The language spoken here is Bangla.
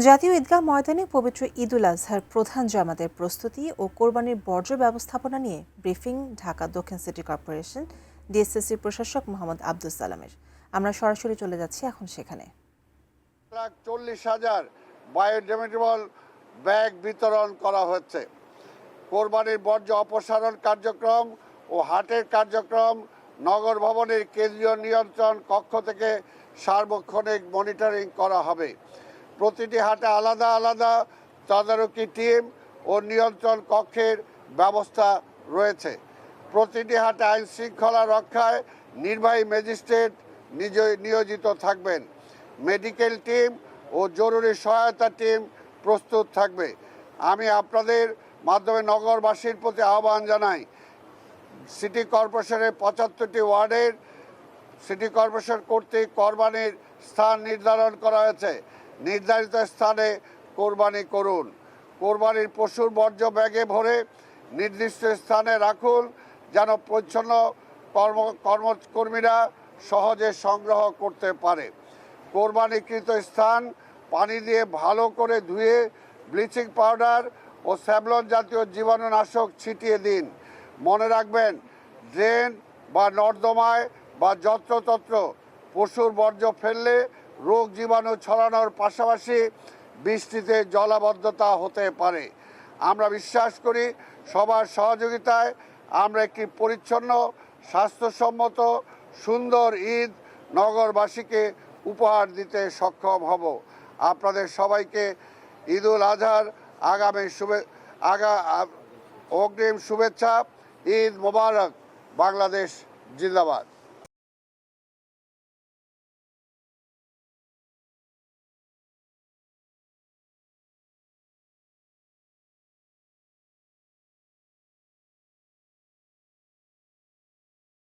জাতীয় ঈদগাহ ময়দানে পবিত্র ঈদুল আজহার প্রধান জামাতের প্রস্তুতি ও কোরবানির বর্জ্য ব্যবস্থাপনা নিয়ে ব্রিফিং ঢাকা দক্ষিণ সিটি কর্পোরেশন ডিএসসিসির প্রশাসক মোহাম্মদ আব্দুস সালামের। আমরা সরাসরি চলে যাচ্ছি এখন সেখানে। 40,000 বায়োডিগ্রেডেবল ব্যাগ বিতরণ করা হচ্ছে। কোরবানির বর্জ্য অপসারণ কার্যক্রম ও হাটের কার্যক্রম নগর ভবনের কেন্দ্রীয় নিয়ন্ত্রণ কক্ষ থেকে সার্বক্ষণিক মনিটরিং করা হবে। প্রতিটি হাটে আলাদা আলাদা তদারকি টিম ও নিয়ন্ত্রণ কক্ষের ব্যবস্থা রয়েছে। প্রতিটি হাটে আইন শৃঙ্খলা রক্ষায় নির্বাহী ম্যাজিস্ট্রেট নিয়োজিত থাকবেন। মেডিকেল টিম ও জরুরি সহায়তা টিম প্রস্তুত থাকবে। আমি আপনাদের মাধ্যমে নগরবাসীর প্রতি আহ্বান জানাই, সিটি কর্পোরেশনের 75টি ওয়ার্ডের সিটি কর্পোরেশন কর্তৃক কোরবানির স্থান নির্ধারণ করা হয়েছে। নির্ধারিত স্থানে কোরবানি করুন। কোরবানির পশুর বর্জ্য ব্যাগে ভরে নির্দিষ্ট স্থানে রাখুন, যেন পরিচ্ছন্ন কর্মকর্মীরা সহজে সংগ্রহ করতে পারে। কোরবানিকৃত স্থান পানি দিয়ে ভালো করে ধুয়ে ব্লিচিং পাউডার ও স্যাভলন জাতীয় জীবাণুনাশক ছিটিয়ে দিন। মনে রাখবেন, ড্রেন বা নর্দমায় বা যত্রতত্র পশুর বর্জ্য ফেললে রোগ জীবাণু ছড়ানোর পাশাপাশি বৃষ্টিতে জলাবদ্ধতা হতে পারে। আমরা বিশ্বাস করি সবার সহযোগিতায় আমরা একটি পরিচ্ছন্ন, স্বাস্থ্যসম্মত, সুন্দর ঈদ নগরবাসীকে উপহার দিতে সক্ষম হব। আপনাদের সবাইকে ঈদুল আজহার অগ্রিম শুভেচ্ছা। ঈদ মোবারক। বাংলাদেশ জিন্দাবাদ।